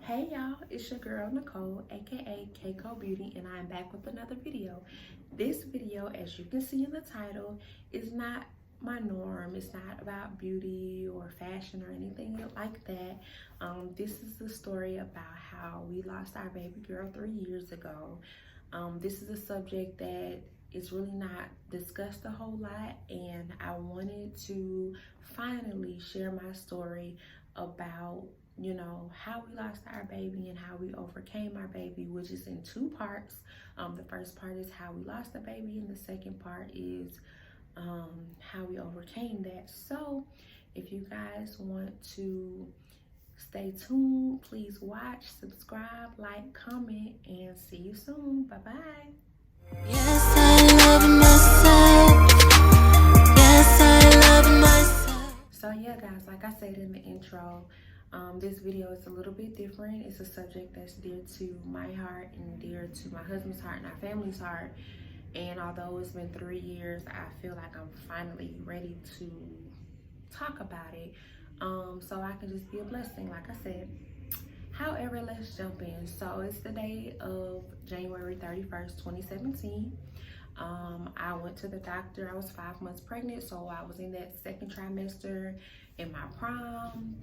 Hey y'all, it's your girl Nicole, aka Keiko Beauty, and I am back with another video. This video, as you can see in the title, is not my norm. It's not about beauty or fashion or anything like that. This is the story about how we lost our baby girl 3 years ago. This is a subject that is really not discussed a whole lot, and I wanted to finally share my story about how we lost our baby and how we overcame our baby, which is in two parts. The first part is how we lost the baby, and the second part is how we overcame that. So if you guys want to stay tuned, please watch, subscribe, like, comment, and see you soon. Bye-bye. Yes, I love myself. Yes, I love myself. So yeah, guys, like I said in the intro, this video is a little bit different. It's a subject that's dear to my heart and dear to my husband's heart and our family's heart. And although it's been 3 years, I feel like I'm finally ready to talk about it, so I can just be a blessing, like I said. However, let's jump in. So it's the day of January 31st, 2017. I went to the doctor. I was 5 months pregnant, so I was in that second trimester in my prime.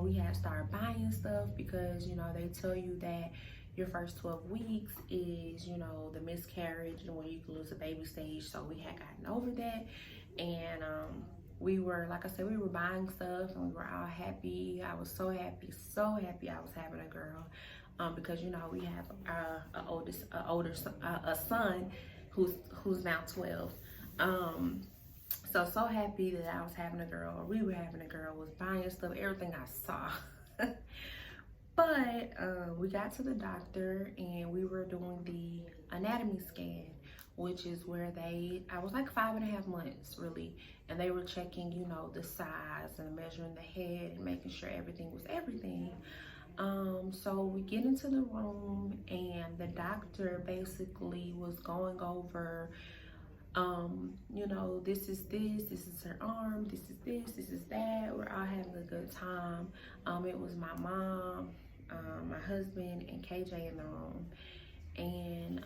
We had started buying stuff because, they tell you that your first 12 weeks is, the miscarriage and when you can lose a baby stage. So we had gotten over that, and we were, like I said, we were buying stuff and we were all happy. I was so happy I was having a girl, because we have a son who's now 12. So happy that I was having a girl, or we were having a girl, was buying stuff, everything I saw. But we got to the doctor and we were doing the anatomy scan, which is where I was like 5.5 months really, and they were checking, the size and measuring the head and making sure everything was everything. So we get into the room and the doctor basically was going over, this is her arm, this is that. We're all having a good time. It was my mom, my husband, and KJ in the room, and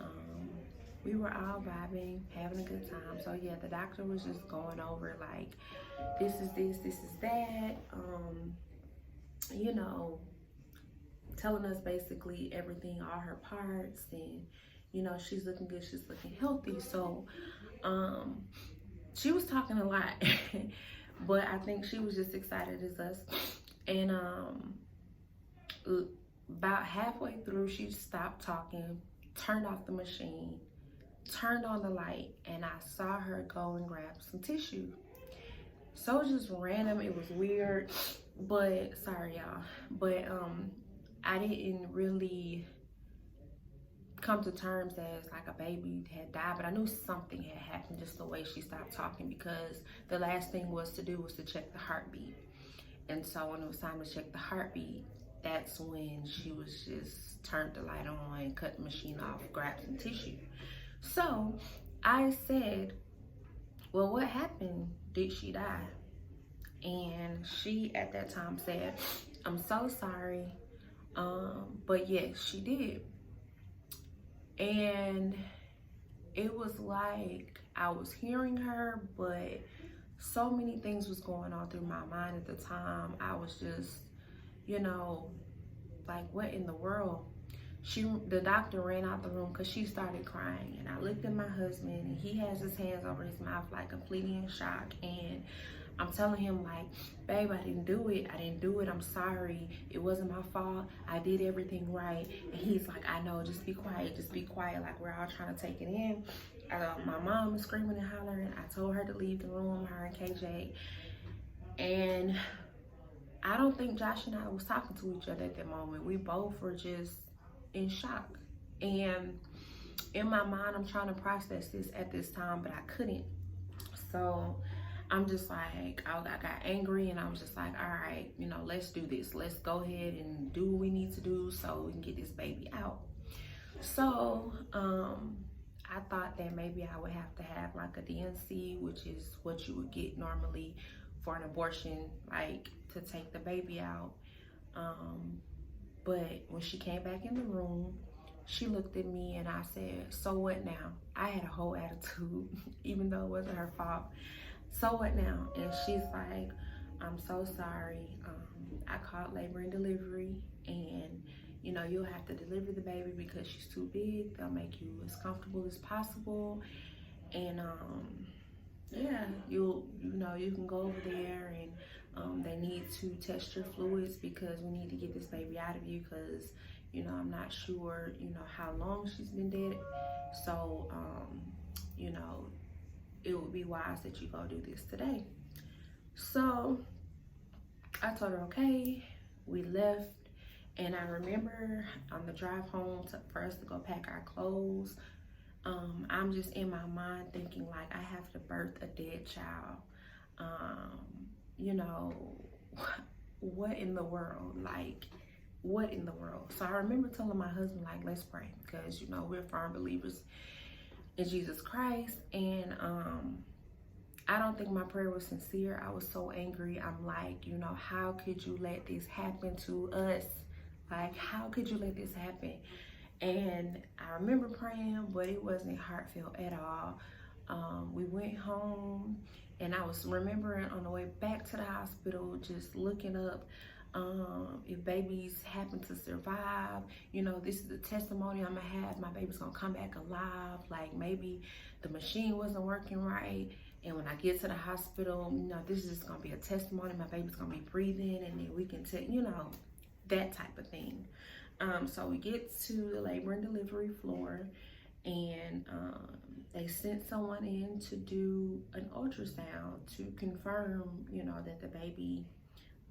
we were all vibing, having a good time. So yeah, the doctor was just going over like, this is that, telling us basically everything, all her parts, and she's looking good, she's looking healthy. So she was talking a lot, but I think she was just excited as us. And about halfway through, she stopped talking, turned off the machine, turned on the light, and I saw her go and grab some tissue. So it was just random, it was weird, but sorry y'all, but I didn't really come to terms as like a baby had died, but I knew something had happened just the way she stopped talking, because the last thing was to check the heartbeat. And so when it was time to check the heartbeat, that's when she was just turned the light on, cut the machine off, grabbed some tissue. So I said, well, what happened? Did she die? And she at that time said, I'm so sorry, but yes, she did. And it was like I was hearing her, but so many things was going on through my mind at the time. I was just, like, what in the world? The doctor ran out the room because she started crying, and I looked at my husband, and he has his hands over his mouth like completely in shock. And I'm telling him like, babe, I didn't do it, I'm sorry, it wasn't my fault, I did everything right. And he's like, I know, just be quiet, like we're all trying to take it in. My mom was screaming and hollering. I told her to leave the room, her and KJ, and I don't think Josh and I was talking to each other at that moment. We both were just in shock, and in my mind I'm trying to process this at this time, but I couldn't. So I'm just like, I got angry, and I was just like, all right, let's do this. Let's go ahead and do what we need to do so we can get this baby out. So I thought that maybe I would have to have like a DNC, which is what you would get normally for an abortion, like to take the baby out. But when she came back in the room, she looked at me and I said, so what now? I had a whole attitude, even though it wasn't her fault. So what now? And she's like, I'm so sorry. I called labor and delivery, and you know, you'll have to deliver the baby because she's too big. They'll make you as comfortable as possible. And yeah, you can go over there, and they need to test your fluids because we need to get this baby out of you because, you know, I'm not sure, you know, how long she's been dead. So, you know, it would be wise that you go do this today. So I told her, okay, we left. And I remember on the drive home for us to go pack our clothes, I'm just in my mind thinking like I have to birth a dead child. You know, what in the world? Like, what in the world? So I remember telling my husband, like, let's pray, because, you know, we're firm believers in Jesus Christ. And I don't think my prayer was sincere. I was so angry. I'm like, you know, how could you let this happen to us? Like, how could you let this happen? And I remember praying, but it wasn't heartfelt at all. We went home, and I was remembering on the way back to the hospital, just looking up if babies happen to survive. You know, this is the testimony I'm gonna have. My baby's gonna come back alive. Like, maybe the machine wasn't working right, and when I get to the hospital, you know, this is just gonna be a testimony. My baby's gonna be breathing, and then we can tell, you know, that type of thing. So we get to the labor and delivery floor, and they sent someone in to do an ultrasound to confirm, you know, that the baby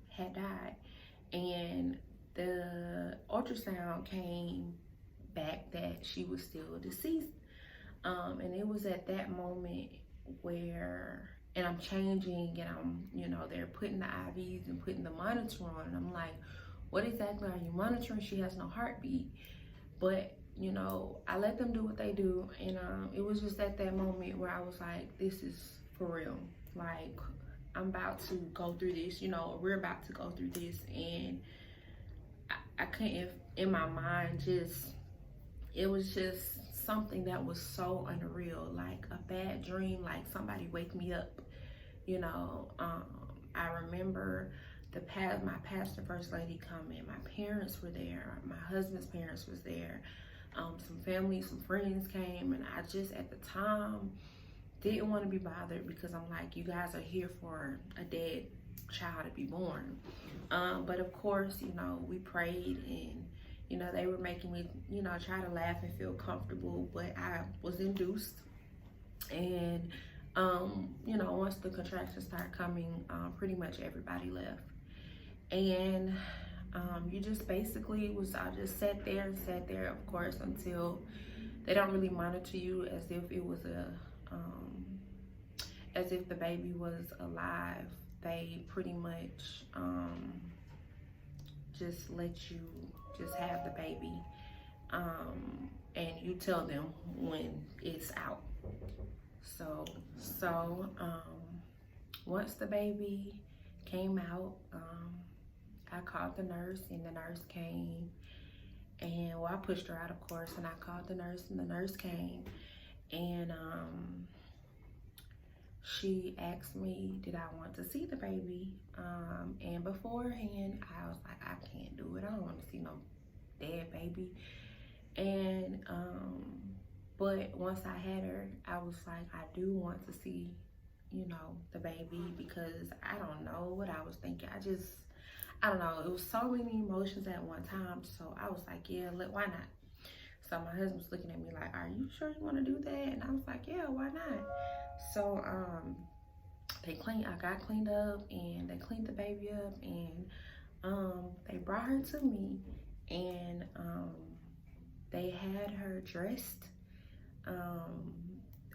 had died. And the ultrasound came back that she was still deceased. And it was at that moment where, and I'm changing, and I'm, you know, they're putting the IVs and putting the monitor on, and I'm like, what exactly are you monitoring? She has no heartbeat. But, you know, I let them do what they do. And it was just at that moment where I was like, this is for real. Like, I'm about to go through this, you know, we're about to go through this. And I couldn't, in my mind, it was just something that was so unreal, like a bad dream, like somebody wake me up, you know. I remember my pastor, first lady coming, my parents were there, my husband's parents was there, some family, some friends came, and I just at the time didn't want to be bothered because I'm like, you guys are here for a dead child to be born. But of course, you know, we prayed, and you know, they were making me, you know, try to laugh and feel comfortable, but I was induced. And you know, once the contractions started coming, pretty much everybody left. And you just basically I just sat there, of course, until they don't really monitor you as if it was as if the baby was alive. They pretty much just let you just have the baby, and you tell them when it's out. So once the baby came out, I called the nurse, and the nurse came, and well, I pushed her out, of course, and I called the nurse, and the nurse came, and she asked me, did I want to see the baby? And beforehand, I was like, I can't do it. I don't want to see no dead baby. And but once I had her, I was like, I do want to see, you know, the baby, because I don't know what I was thinking. I don't know. It was so many emotions at one time. So I was like, yeah, why not? So my husband was looking at me like, are you sure you want to do that? And I was like, yeah, why not? So I got cleaned up, and they cleaned the baby up, and they brought her to me, and they had her dressed.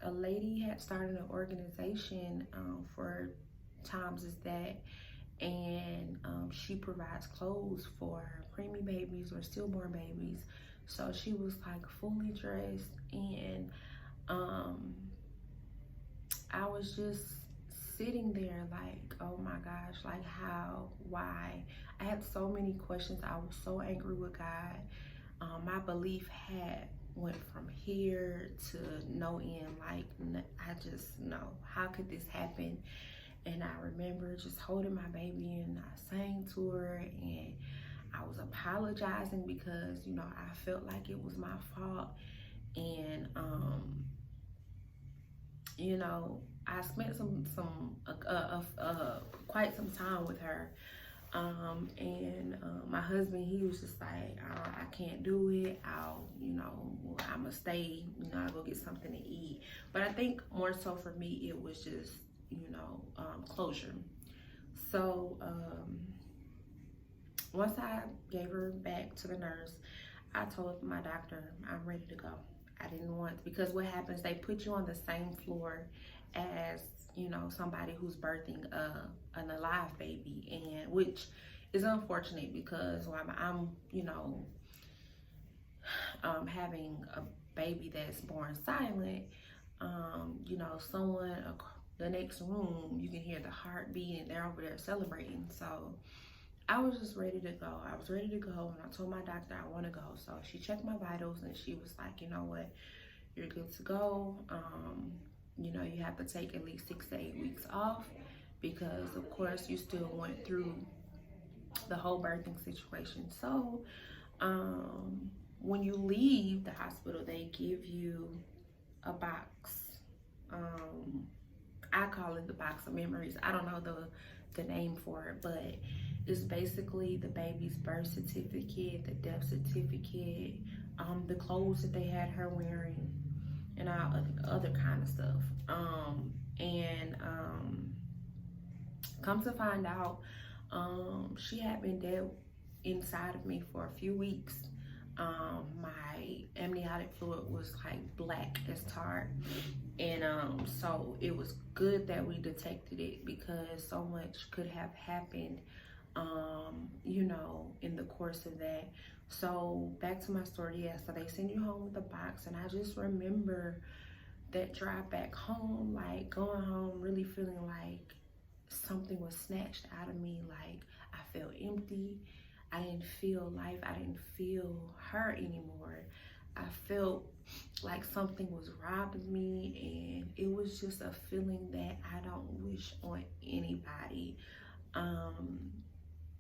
A lady had started an organization for times as that, and she provides clothes for preemie babies or stillborn babies. So she was like fully dressed, and I was just sitting there like, oh my gosh, like how, why? I had so many questions. I was so angry with God. My belief had went from here to no end. Like, I just know, how could this happen? And I remember just holding my baby and I sang to her and I was apologizing because, you know, I felt like it was my fault. And, you know, I spent quite some time with her. My husband, he was just like, I can't do it. I'm gonna stay, I'll go get something to eat. But I think more so for me, it was just, closure. So, once I gave her back to the nurse, I told my doctor, I'm ready to go. I didn't want, because what happens, they put you on the same floor as, somebody who's birthing an alive baby, and which is unfortunate because while I'm having a baby that's born silent, someone the next room, you can hear the heartbeat and they're over there celebrating. So I was just ready to go. I was ready to go, and I told my doctor I want to go. So she checked my vitals and she was like, you know what, you're good to go. You have to take at least 6 to 8 weeks off because, of course, you still went through the whole birthing situation. So when you leave the hospital, they give you a box. I call it the box of memories. I don't know the name for it, but it's basically the baby's birth certificate, the death certificate, the clothes that they had her wearing, and all other kind of stuff. Come to find out, she had been dead inside of me for a few weeks. My amniotic fluid was like black as tar, and so it was good that we detected it because so much could have happened in the course of that. So back to my story. Yeah, so they send you home with a box, and I just remember that drive back home, like going home really feeling like something was snatched out of me. Like I felt empty. I didn't feel life. I didn't feel her anymore. I felt like something was robbing me, and it was just a feeling that I don't wish on anybody.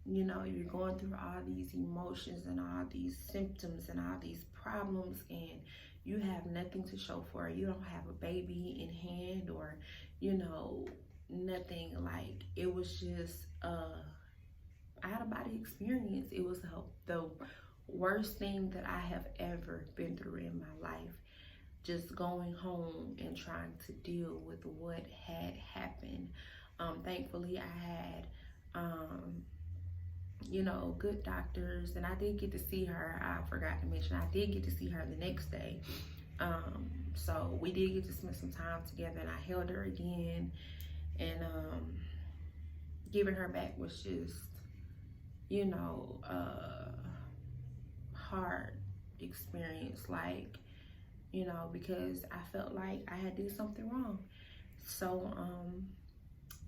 You're going through all these emotions and all these symptoms and all these problems, and you have nothing to show for it. You don't have a baby in hand or, nothing. Like, it was just out-of-body experience. It was the worst thing that I have ever been through in my life. Just going home and trying to deal with what had happened. Thankfully, I had, good doctors, and I did get to see her. I forgot to mention, I did get to see her the next day. So we did get to spend some time together, and I held her again, and giving her back was just, hard experience, like, because I felt like I had did something wrong. So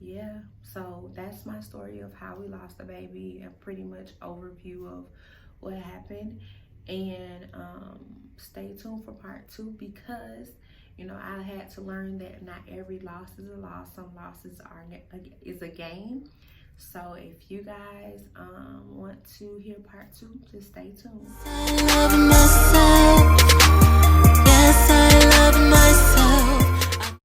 yeah, so that's my story of how we lost the baby, a pretty much overview of what happened. And stay tuned for part 2 because I had to learn that not every loss is a loss. Some losses is a gain. So if you guys want to hear part 2, just stay tuned.